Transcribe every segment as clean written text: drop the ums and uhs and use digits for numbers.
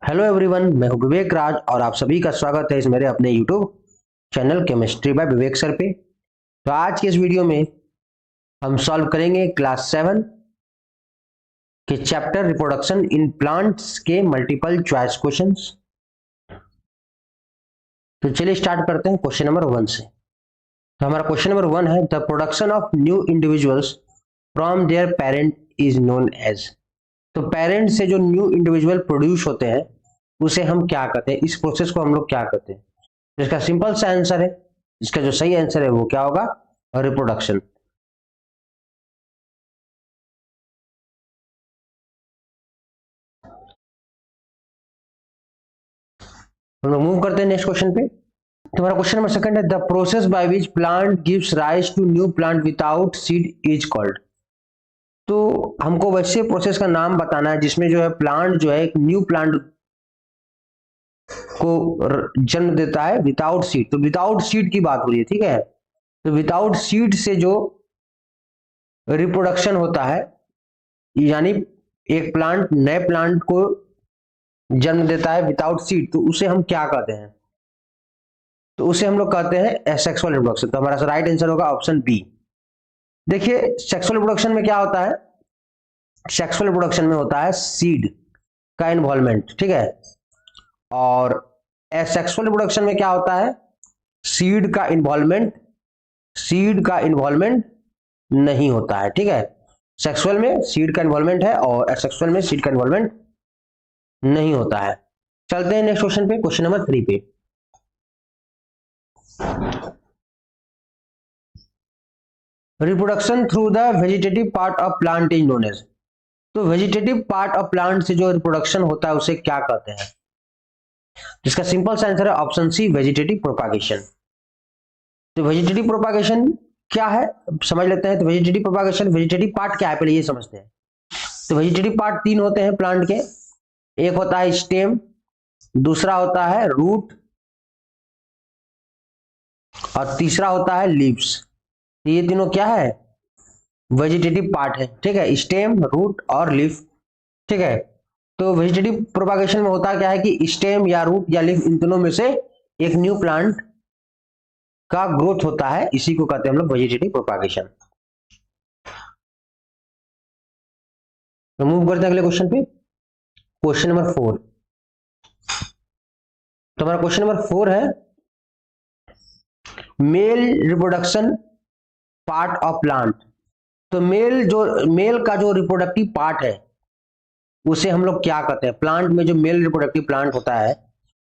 Hello everyone, मैं हूं विवेक राज और आप सभी का स्वागत है इस मेरे अपने यूट्यूब चैनल केमिस्ट्री बाय विवेक सर पे। तो आज के इस वीडियो में हम सॉल्व करेंगे क्लास 7 के चैप्टर रिप्रोडक्शन इन प्लांट्स के मल्टीपल चॉइस क्वेश्चंस। तो चलिए स्टार्ट करते हैं क्वेश्चन नंबर 1 से। तो हमारा क्वेश्चन नंबर 1 है the production of new individuals from their parent is known as. तो पेरेंट से जो न्यू इंडिविजुअल प्रोड्यूस होते हैं उसे हम क्या कहते हैं, इस प्रोसेस को हम लोग क्या कहते हैं। इसका सिंपल सा आंसर है, इसका जो सही आंसर है वो क्या होगा, रिप्रोडक्शन। हम लोग मूव करते हैं नेक्स्ट क्वेश्चन पे। तुम्हारा क्वेश्चन नंबर सेकंड है the process by which plant gives rise to new plant without seed is called. तो हमको वैसे प्रोसेस का नाम बताना है जिसमें जो है प्लांट जो है एक न्यू प्लांट को जन्म देता है विदाउट सीड। तो विदाउट सीड की बात हो रही है, ठीक है। तो विदाउट सीड से जो रिप्रोडक्शन होता है, यानी एक प्लांट नए प्लांट को जन्म देता है विदाउट सीड, तो उसे हम क्या कहते हैं? तो उसे हम लोग कहते हैं एसेक्सुअल रिप्रोडक्शन। तो हमारा राइट आंसर होगा ऑप्शन बी। देखिए सेक्सुअल रिप्रोडक्शन में क्या होता है, सेक्सुअल रिप्रोडक्शन में होता है सीड का इन्वॉल्वमेंट, ठीक है। और एसेक्सुअल रिप्रोडक्शन में क्या होता है, सीड का इन्वॉल्वमेंट नहीं होता है, ठीक है। सेक्सुअल में सीड का इन्वॉल्वमेंट है और एसेक्सुअल में सीड का इन्वॉल्वमेंट नहीं होता है। चलते हैं नेक्स्ट क्वेश्चन पे, क्वेश्चन नंबर 3 पे। Reproduction through the vegetative part of plant is known as. तो वेजिटेटिव पार्ट ऑफ प्लांट से जो रिप्रोडक्शन होता है उसे क्या कहते हैं? जिसका सिंपल सा आंसर है ऑप्शन सी, वेजिटेटिव प्रोपागेशन। तो वेजिटेटिव प्रोपागेशन क्या है समझ लेते हैं। तो वेजिटेटिव प्रोपागेशन, वेजिटेटिव पार्ट क्या है पहले ये समझते हैं। तो वेजिटेटिव पार्ट 3 होते हैं प्लांट के। एक होता है स्टेम, दूसरा होता है रूट और तीसरा होता है लीव्स। ये तीनों क्या है, वेजिटेटिव पार्ट है, ठीक है। स्टेम, रूट और लीफ, ठीक है। तो वेजिटेटिव प्रोपागेशन में होता क्या है कि स्टेम या रूट या लीफ, इन दोनों में से एक न्यू प्लांट का ग्रोथ होता है, इसी को कहते हैं हम लोग वेजिटेटिव प्रोपागेशन। तो मूव करते हैं अगले क्वेश्चन पे, क्वेश्चन नंबर 4। तो हमारा क्वेश्चन नंबर 4 है male reproduction part of plant. तो मेल का जो रिप्रोडक्टिव पार्ट है उसे हम लोग क्या कहते हैं? प्लांट में जो मेल रिप्रोडक्टिव प्लांट होता है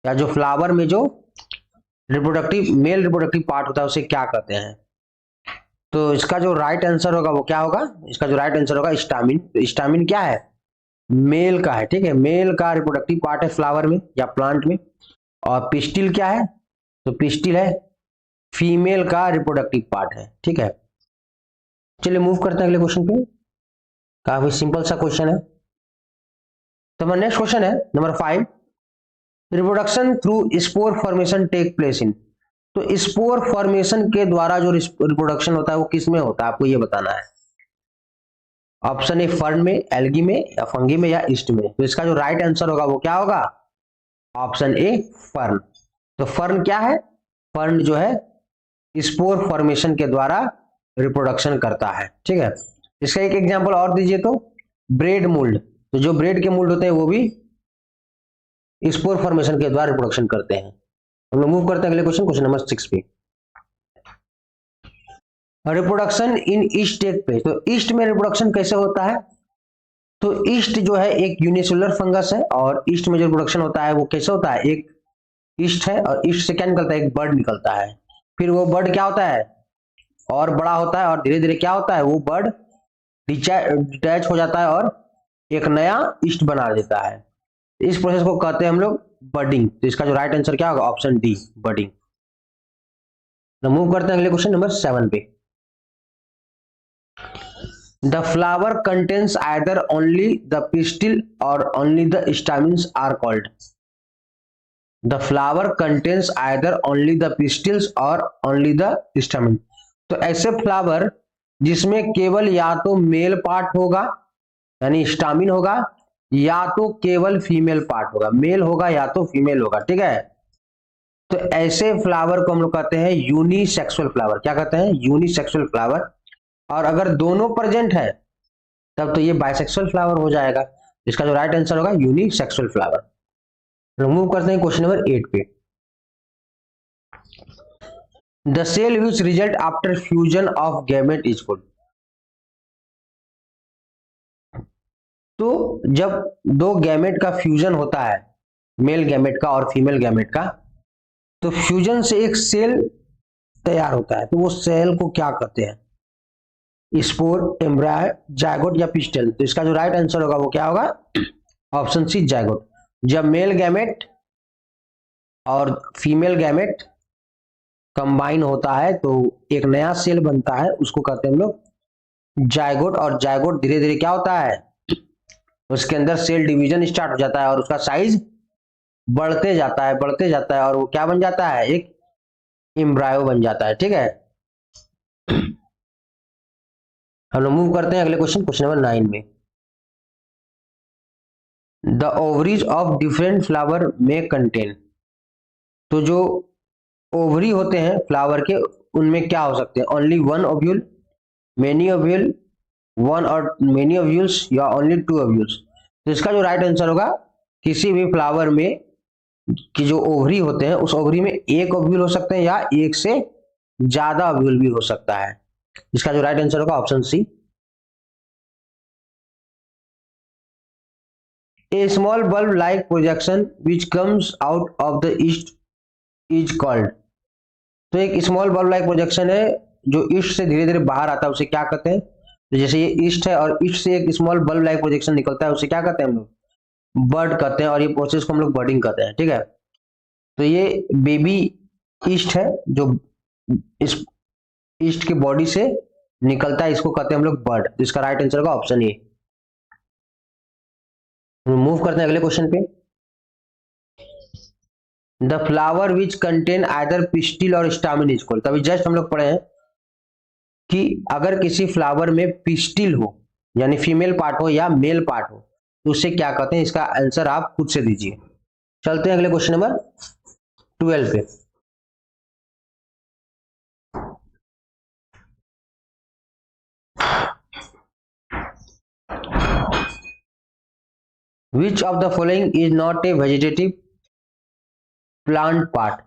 या जो फ्लावर में जो मेल रिप्रोडक्टिव पार्ट होता है उसे क्या कहते हैं? तो इसका जो राइट आंसर होगा वो क्या होगा, इसका जो राइट आंसर होगा स्टामिन। तो स्टामिन क्या है, मेल का है, ठीक है। मेल का रिप्रोडक्टिव पार्ट है फ्लावर में या प्लांट में। और पिस्टिल क्या है, तो पिस्टिल है फीमेल का रिप्रोडक्टिव पार्ट है, ठीक है। चलिए मूव करते हैं अगले क्वेश्चन पे, काफी सिंपल सा क्वेश्चन है। तो हमारा नेक्स्ट क्वेश्चन है number 5, reproduction through spore formation take place in. तो स्पोर फॉर्मेशन के द्वारा जो रिप्रोडक्शन होता है वो किस में होता है, आपको ये बताना है। ऑप्शन ए फर्न में, एल्गी में या फंगी में या ईस्ट में। तो इसका जो राइट आंसर होगा वो क्या होगा, ऑप्शन ए फर्न। तो फर्न क्या है, फर्न जो है स्पोर फॉर्मेशन के द्वारा रिप्रोडक्शन करता है, ठीक है। इसका एक एग्जांपल और दीजिए तो ब्रेड मोल्ड। तो जो ब्रेड के मोल्ड होते हैं वो भी स्पोर फॉर्मेशन के द्वारा रिप्रोडक्शन करते हैं। हम लोग मूव करते हैं अगले क्वेश्चन, क्वेश्चन नंबर 6 पे। Reproduction in yeast take place. तो ईस्ट में रिप्रोडक्शन कैसे होता है? तो ईस्ट जो है एक यूनिसेलुलर फंगस है और ईस्ट में जो रिप्रोडक्शन होता है वो कैसे होता है, एक ईस्ट है और ईस्ट से क्या निकलता है, एक बर्ड निकलता है। फिर वो बर्ड क्या होता है, और बड़ा होता है और धीरे धीरे क्या होता है, वो बर्ड डिटैच हो जाता है और एक नया ईस्ट बना देता है। इस प्रोसेस को कहते हैं हम लोग बडिंग। तो इसका जो राइट आंसर क्या होगा, ऑप्शन डी, बडिंग। तो मूव करते हैं अगले क्वेश्चन नंबर 7 पे। The flower contains either only the pistil और only the stamens are called. The flower contains either only the pistils और ओनली द स्टामिन। तो ऐसे फ्लावर जिसमें केवल या तो मेल पार्ट होगा यानी स्टामिन होगा या तो केवल फीमेल पार्ट होगा, मेल होगा या तो फीमेल होगा, ठीक है। तो ऐसे फ्लावर को हम लोग कहते हैं यूनिसेक्सुअल फ्लावर। क्या कहते हैं? Unisexual flower. और अगर दोनों प्रेजेंट है तब तो ये बाइसेक्सुअल फ्लावर हो जाएगा। इसका जो राइट आंसर होगा यूनिसेक्सुअल फ्लावर। मूव करते हैं क्वेश्चन नंबर 8 पे। The cell which result after fusion of gamete is called. तो जब दो गैमेट का फ्यूजन होता है, मेल गैमेट का और फीमेल गैमेट का, तो फ्यूजन से एक सेल तैयार होता है। तो वो सेल को क्या कहते हैं? स्पोर, एम्ब्राय, जायगोट या पिस्टल। तो इसका जो राइट आंसर होगा वो क्या होगा? Option C, zygote. जब मेल गैमेट और फीमेल गैमेट कंबाइन होता है तो एक नया सेल बनता है, उसको कहते हैं हम लोग जायगोट। और जायगोट धीरे धीरे क्या होता है, उसके अंदर सेल डिवीजन स्टार्ट हो जाता है और उसका साइज बढ़ते जाता है, बढ़ते जाता है, और वो क्या बन जाता है? एक एम्ब्रायो बन जाता है, ठीक है। हम लोग मूव करते हैं अगले क्वेश्चन, क्वेश्चन नंबर 9 में। The ovaries of different flower में कंटेन। तो जो ओवरी होते हैं फ्लावर के, उनमें क्या हो सकते हैं? Only one ovule, many ovule, one और मेनी ओव्यूल्स, या ओनली टू ओव्यूल्स। तो इसका जो राइट आंसर होगा, किसी भी फ्लावर में कि जो ओवरी होते हैं उस ओवरी में एक ओव्यूल हो सकते हैं या एक से ज्यादा ओव्यूल भी हो सकता है। इसका जो राइट आंसर होगा option C. A small bulb like projection which comes out of the yeast is called. तो एक स्मॉल बल्ब लाइक प्रोजेक्शन है जो ईस्ट से धीरे धीरे बाहर आता है, उसे क्या कहते हैं? तो जैसे ये ईस्ट है और ईस्ट से एक स्मॉल बल्ब लाइक प्रोजेक्शन निकलता है, उसे क्या कहते हैं हम लोग? बर्ड कहते हैं। और ये प्रोसेस को हम लोग बर्डिंग कहते हैं, ठीक है। तो ये बेबी ईस्ट है जो इस ईस्ट की बॉडी से निकलता है, इसको कहते हैं हम लोग बर्ड। तो इसका राइट आंसर होगा ऑप्शन ए। मूव करते हैं अगले क्वेश्चन पे। The flower which contain either pistil और स्टामिन इज कॉल्ड। तभी जस्ट हम लोग पढ़े हैं कि अगर किसी फ्लावर में पिस्टिल हो यानी फीमेल पार्ट हो या मेल पार्ट हो तो उसे क्या कहते हैं? इसका आंसर आप खुद से दीजिए। चलते हैं अगले क्वेश्चन नंबर 12 पे। विच of the following is not a vegetative plant part.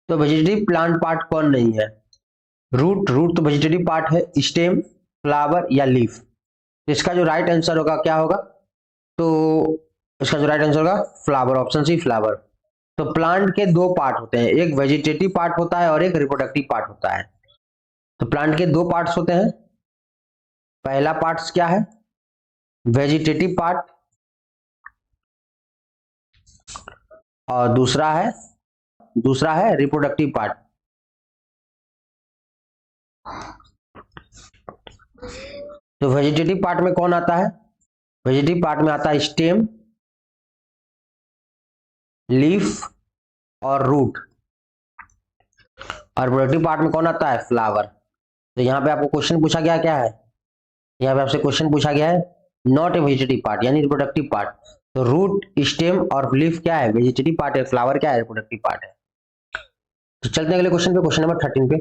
तो वेजिटेटिव प्लांट पार्ट कौन नहीं है? रूट, रूट तो वेजिटेटिव पार्ट है। स्टेम, फ्लावर या लीफ। इसका जो राइट आंसर होगा क्या होगा? तो इसका जो राइट आंसर होगा फ्लावर, ऑप्शन सी, फ्लावर। तो प्लांट के दो पार्ट होते हैं, एक वेजिटेटिव पार्ट होता है और एक रिप्रोडक्टिव पार्ट होता है। तो प्लांट के दो पार्ट्स होते हैं। पहला पार्ट क्या है? Vegetative part. और दूसरा है रिप्रोडक्टिव पार्ट। तो वेजिटेटिव पार्ट में कौन आता है? वेजिटेटिव पार्ट में आता है स्टेम, लीफ और रूट। और रिप्रोडक्टिव पार्ट में कौन आता है? फ्लावर। तो यहाँ पे आपको क्वेश्चन पूछा गया क्या है? यहाँ पे आपसे क्वेश्चन पूछा गया है नॉट ए वेजिटेटिव पार्ट यानी रिप्रोडक्टिव पार्ट। तो रूट, स्टेम और लीफ क्या है? वेजिटेटिव पार्ट है। फ्लावर क्या है? रिप्रोडक्टिव पार्ट है। तो चलते हैं अगले क्वेश्चन पे, क्वेश्चन नंबर 13 पे।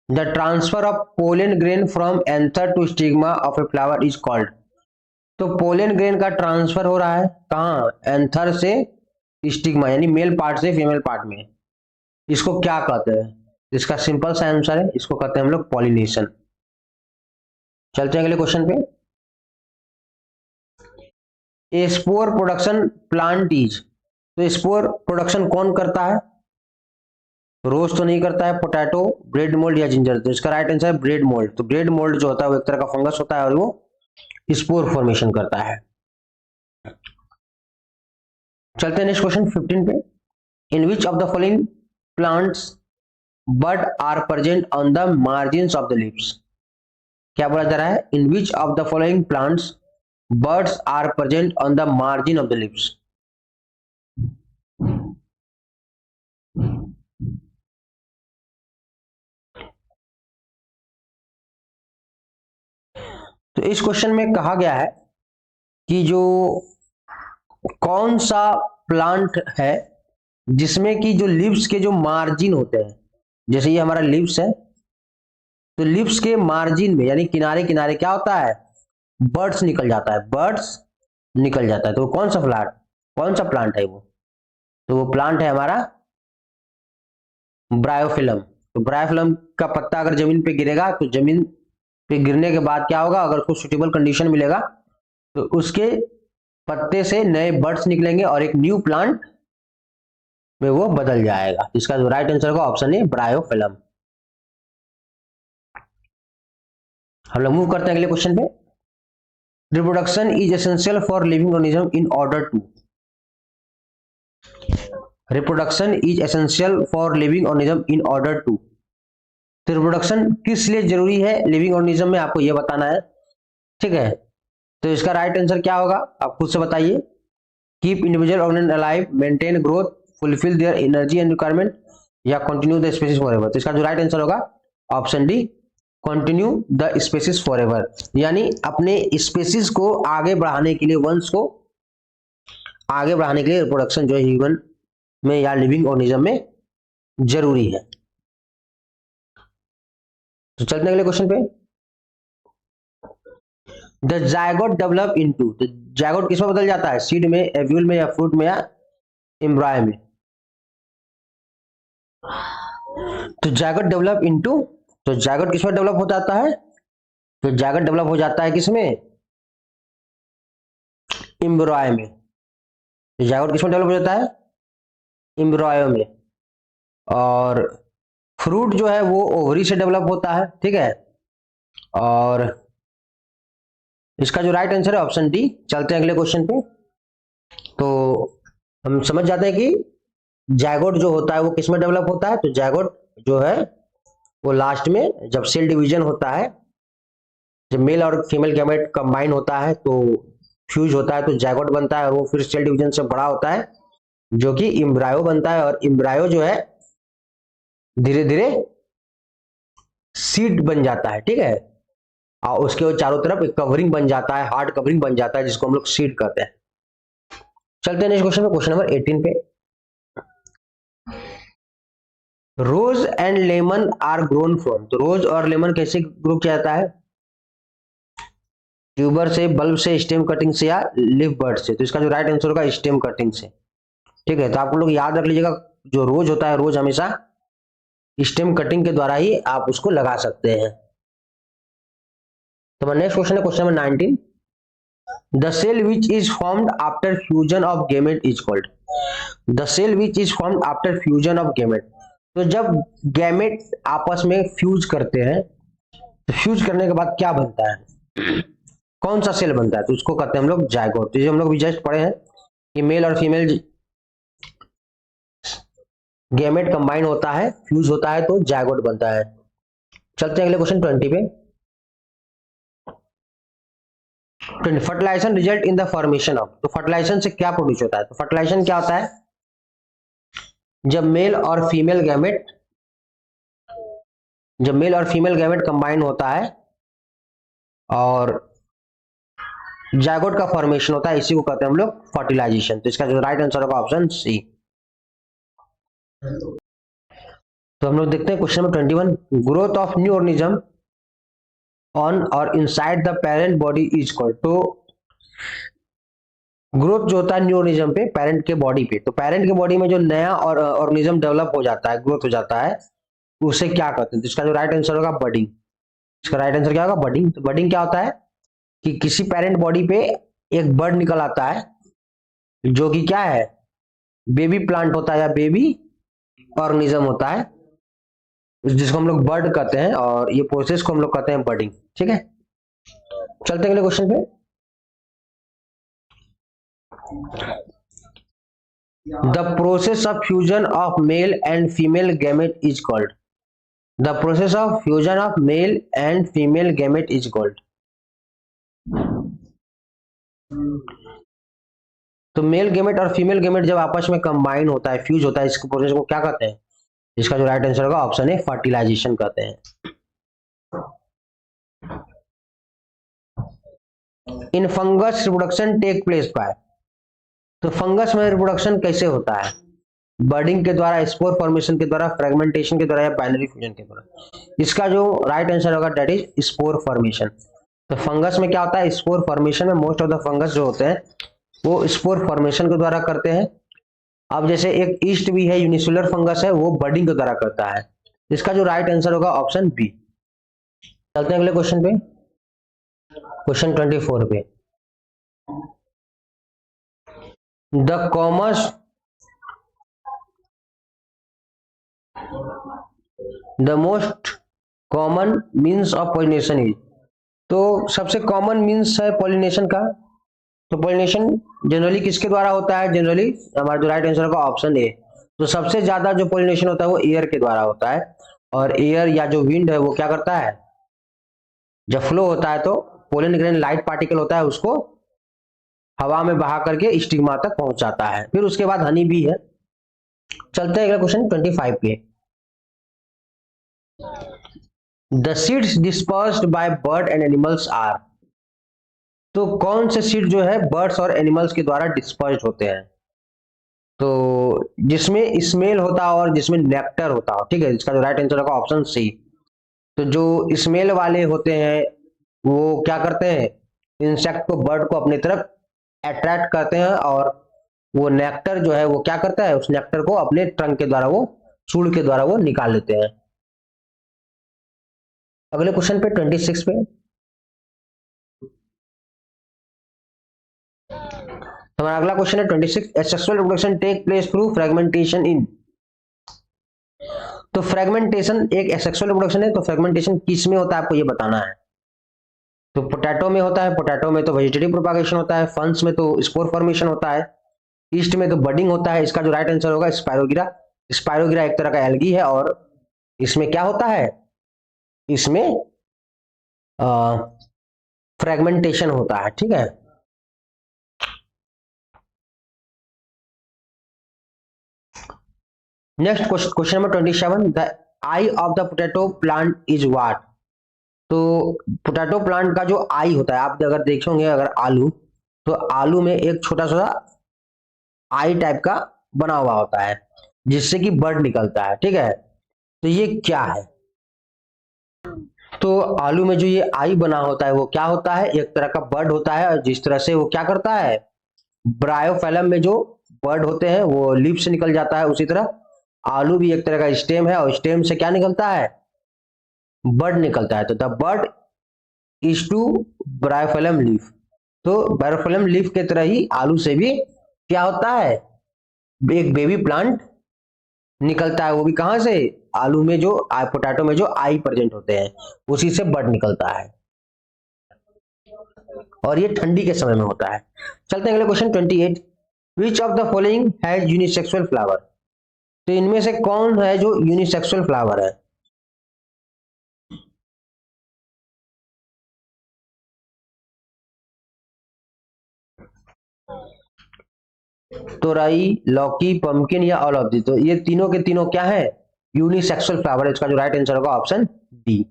The transfer of pollen grain from anther to stigma of a flower is called. तो पोलन ग्रेन का ट्रांसफर हो रहा है कहाँ? एंथर से स्टिग्मा यानी मेल पार्ट से फीमेल पार्ट में। इसको क्या कहते हैं? इसका सिंपल सा आंसर है, इसको कहते हैं हम लोग पॉलिनेशन। चलते हैं अगले क्वेश्चन पे। ए स्पोर प्रोडक्शन प्लांट इज। तो स्पोर प्रोडक्शन कौन करता है? रोज तो नहीं करता है, पोटैटो, ब्रेड मोल्ड या जिंजर। तो इसका राइट आंसर है ब्रेड मोल्ड। तो ब्रेड मोल्ड जो होता है वो एक तरह का फंगस होता है और वो स्पोर फॉर्मेशन करता है। चलते हैं नेक्स्ट क्वेश्चन 15 पे। In which of the following plants bud are present on the margin of the leaves. क्या बोला जा रहा है? In which of the following plants birds are present on the margin of the leaves. तो इस question में कहा गया है कि जो कौन सा प्लांट है जिसमें कि जो लिव्स के जो मार्जिन होते हैं, जैसे ये हमारा लिव्स है, तो लिव्स के मार्जिन में यानी किनारे किनारे क्या होता है, बर्ड्स निकल जाता है, बर्ड्स निकल जाता है। तो कौन सा प्लांट है वो, तो वो प्लांट है हमारा ब्रायोफिलम। तो ब्रायोफिलम का पत्ता अगर जमीन पे गिरेगा तो जमीन पे गिरने के बाद क्या होगा, अगर उसको सुटेबल कंडीशन मिलेगा तो उसके पत्ते से नए बर्ड्स निकलेंगे और एक न्यू प्लांट में वो बदल जाएगा। इसका जो राइट आंसर का ऑप्शन है ब्रायोफिलम। हम लोग मूव करते हैं अगले क्वेश्चन पे। Reproduction is essential for living organism in order to, reproduction is essential for living organism in order to, तो रिप्रोडक्शन किस लिए जरूरी है लिविंग ऑर्गेनिज्म में, आपको यह बताना है, ठीक है। तो इसका राइट आंसर क्या होगा, आप खुद से बताइए। Keep individual organism alive, maintain growth, fulfil their energy and requirement, या कंटिन्यू द स्पीसीज फॉरएवर। तो इसका जो राइट आंसर होगा option D, continue the species forever, यानी अपने स्पीसीज को आगे बढ़ाने के लिए, वंश को आगे बढ़ाने के लिए रिप्रोडक्शन जो है ह्यूमन में या लिविंग ऑर्गेनिज्म में जरूरी है। तो चलते हैं अगले क्वेश्चन पे। द जायगोट डेवलप इनटू, तो जायगोट किसमें बदल जाता है, सीड में, एव्यूल में, या फ्रूट में, या एम्ब्रायो में। तो जायगोट डेवलप इनटू, तो जायगोट किसमें डेवलप हो जाता है, तो जायगोट डेवलप हो जाता है किसमें, एम्ब्रायो में। तो जायगोट किसमें डेवलप हो जाता है, एम्ब्रायो में। और फ्रूट जो है वो ओवरी से डेवलप होता है, ठीक है। और इसका जो राइट आंसर है ऑप्शन डी। चलते हैं अगले क्वेश्चन पे। तो हम समझ जाते हैं कि जायगोट जो होता है वो किसमें डेवलप होता है, तो जायगोट जो है वो लास्ट में जब सेल डिवीजन होता है, जब मेल और फीमेल गैमेट कंबाइन होता है तो फ्यूज होता है तो जायगोट बनता है, और वो फिर सेल डिवीजन से बड़ा होता है जो कि एम्ब्रायो बनता है। और एम्ब्रायो जो है धीरे धीरे सीड बन जाता है, ठीक है। और उसके चारों तरफ एक कवरिंग बन जाता है, हार्ड कवरिंग बन जाता है, जिसको हम लोग सीड कहते हैं। चलते हैं नेक्स्ट क्वेश्चन पे, क्वेश्चन नंबर 18 पे। Rose and lemon are grown from, तो रोज और लेमन कैसे ग्रो किया जाता है, ट्यूबर से, बल्ब से, स्टेम कटिंग से, या लिव बर्ड से। तो इसका जो राइट आंसर होगा स्टेम कटिंग से, ठीक है। तो आप लोग याद रख लीजिएगा, जो रोज होता है रोज हमेशा स्टेम कटिंग के द्वारा ही आप उसको लगा सकते हैं। तो नेक्स्ट क्वेश्चन है question number 19। The cell which is formed after fusion of gamete is called, the cell which is formed after fusion of gamete, तो जब गैमेट आपस में फ्यूज करते हैं तो फ्यूज करने के बाद क्या बनता है, कौन सा सेल बनता है, तो उसको कहते हैं हम लोग जायगोट। तो हम लोग भी जस्ट पढ़े हैं कि मेल और फीमेल गैमेट कंबाइन होता है, फ्यूज होता है तो जायगोट बनता है। चलते हैं अगले क्वेश्चन 20 पे। Fertilization result in the formation of, तो फर्टिलाइजेशन से क्या प्रोड्यूस होता है, तो फर्टिलाइजेशन क्या होता है, जब मेल और फीमेल गैमेट कंबाइन होता है और जायगोट का फॉर्मेशन होता है, इसी को कहते हैं हम लोग फर्टिलाइजेशन। तो इसका जो राइट आंसर होगा ऑप्शन सी। तो हम लोग देखते हैं question number 21। Growth of new organism on और inside the parent body is called, तो ग्रोथ जो होता है न्यू ऑर्गेनिज्म पे, पेरेंट के बॉडी पे, तो पेरेंट के बॉडी में जो नया और ऑर्गेनिज्म डेवलप हो जाता है, ग्रोथ हो जाता है, उसे क्या कहते हैं, तो इसका जो राइट आंसर होगा बडिंग। इसका राइट आंसर क्या होगा, बडिंग। तो बडिंग क्या होता है कि किसी पेरेंट बॉडी पे एक बर्ड निकल आता है जो कि क्या है, बेबी प्लांट होता है या बेबी ऑर्गेनिज्म होता है, जिसको हम लोग बर्ड कहते हैं, और ये प्रोसेस को हम लोग कहते हैं बडिंग, ठीक है। चलते हैं अगले क्वेश्चन पे। The process of fusion of male and female gamete is called, the process of fusion of male and female gamete is called, तो मेल गैमेट और फीमेल गैमेट जब आपस में कंबाइन होता है, फ्यूज होता है, इस प्रोसेस को क्या कहते हैं, इसका जो राइट आंसर होगा ऑप्शन है फर्टिलाइजेशन कहते हैं। In fungus reproduction take place by, तो फंगस में रिप्रोडक्शन कैसे होता है? बर्डिंग के द्वारा, स्पोर फॉर्मेशन के द्वारा, फ्रेगमेंटेशन के द्वारा या बाइनरी फ्यूजन के द्वारा। इसका जो राइट आंसर होगा दैट इज स्पोर फॉर्मेशन। तो फंगस में क्या होता है? स्पोर फॉर्मेशन में मोस्ट ऑफ द फंगस जो होते हैं वो स्पोर फॉर्मेशन के द्वारा करते हैं। अब जैसे एक ईस्ट भी है, यूनिसेलुलर फंगस है, वो बर्डिंग के द्वारा करता है। इसका जो राइट आंसर होगा ऑप्शन बी। चलते हैं अगले क्वेश्चन पे, क्वेश्चन 24 पे। The most common means of pollination is, तो सबसे कॉमन मीन्स है पॉलिनेशन का, तो पॉलिनेशन जनरली किसके द्वारा होता है? जनरली हमारा जो राइट आंसर होगा ऑप्शन ए। तो सबसे ज्यादा जो पॉलिनेशन होता है वो एयर के द्वारा होता है, और एयर या जो विंड है वो क्या करता है? जब फ्लो होता है तो पोलन ग्रेन लाइट पार्टिकल होता है, उसको हवा में बहा करके स्टिग्मा तक पहुंचाता है। फिर उसके बाद हनी भी है। चलते हैं अगला क्वेश्चन 25 पे। The seeds dispersed by bird and animals are, तो कौन से सीड जो है बर्ड्स और एनिमल्स के द्वारा डिस्पर्स्ड होते हैं? तो जिसमें स्मेल होता हो और जिसमें नेक्टर होता हो, ठीक है। इसका जो राइट आंसर होगा ऑप्शन सी। तो जो स्मेल वाले होते हैं वो क्या करते हैं? इंसेक्ट को, बर्ड को अपनी तरफ अट्रैक्ट करते हैं, और वो नेक्टर जो है वो क्या करता है? उस नेक्टर को अपने ट्रंक के द्वारा, वो सूंड के द्वारा वो निकाल लेते हैं। अगले क्वेश्चन पे 26 पे, हमारा अगला क्वेश्चन है 26। Sexual reproduction take place through fragmentation in, तो फ्रेगमेंटेशन एक एसेक्सुअल रिप्रोडक्शन है, तो फ्रेगमेंटेशन किस में होता है आपको ये बताना है। तो पोटैटो में होता है, पोटैटो में तो वेजिटेटिव प्रोपागेशन होता है, फंस में तो स्पोर फॉर्मेशन होता है, ईस्ट में तो बडिंग होता है। इसका जो राइट आंसर होगा स्पायरोगिरा। स्पायरोगिरा एक तरह का एल्गी है, और इसमें क्या होता है? इसमें फ्रेगमेंटेशन होता है, ठीक है। Next question number 27। The I of the potato plant is what, तो पोटैटो प्लांट का जो आई होता है, आप अगर देखोगे अगर आलू, तो आलू में एक छोटा सा आई टाइप का बना हुआ होता है जिससे कि बर्ड निकलता है, ठीक है। तो ये क्या है? तो आलू में जो ये आई बना होता है वो क्या होता है? एक तरह का बर्ड होता है, और जिस तरह से वो क्या करता है, ब्रायोफाइलम में जो बर्ड होते हैं वो लीफ से निकल जाता है, उसी तरह आलू भी एक तरह का स्टेम है, और स्टेम से क्या निकलता है? बर्ड निकलता है। तो the bird is to bryophyllum leaf, तो ब्रायोफाइलम लीफ के तरह ही आलू से भी क्या होता है? एक बेबी प्लांट निकलता है, वो भी कहां से? आलू में जो पोटैटो में जो आई प्रेजेंट होते हैं उसी से बर्ड निकलता है, और ये ठंडी के समय में होता है। चलते हैं अगले question 28। Which of the following has unisexual flower, तो इनमें से कौन है जो यूनिसेक्सुअल फ्लावर है? तोरई, लौकी, पंपकिन या ऑल ऑफ दी, तो ये तीनों के तीनों क्या है? Unisexual flower. इसका जो राइट आंसर होगा ऑप्शन डी।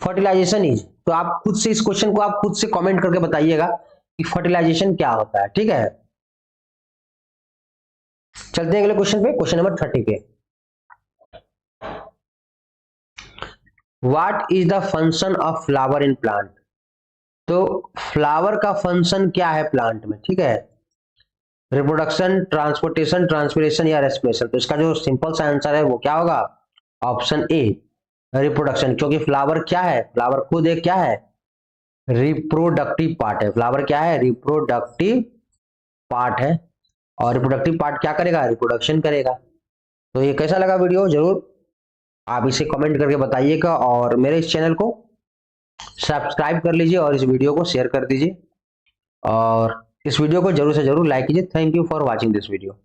फर्टिलाइजेशन इज, तो आप खुद से इस क्वेश्चन को आप खुद से कमेंट करके बताइएगा कि फर्टिलाइजेशन क्या होता है, ठीक है। चलते हैं अगले क्वेश्चन पे, क्वेश्चन नंबर 30 पे। What is the function of flower in plant, तो फ्लावर का फंक्शन क्या है प्लांट में, ठीक है। रिप्रोडक्शन, ट्रांसपोर्टेशन, ट्रांसपिरेशन या रेस्पिरेशन, तो इसका जो सिंपल सा आंसर है वो क्या होगा? Option A, reproduction. क्योंकि फ्लावर क्या है? फ्लावर खुद एक क्या है? रिप्रोडक्टिव पार्ट है। फ्लावर क्या है? रिप्रोडक्टिव पार्ट है, और रिप्रोडक्टिव पार्ट क्या करेगा? रिप्रोडक्शन करेगा। तो ये कैसा लगा वीडियो, जरूर आप इसे कमेंट करके बताइएगा, और मेरे इस चैनल को सब्सक्राइब कर लीजिए, और इस वीडियो को शेयर कर दीजिए, और इस वीडियो को जरूर से जरूर लाइक कीजिए। Thank you for watching this video.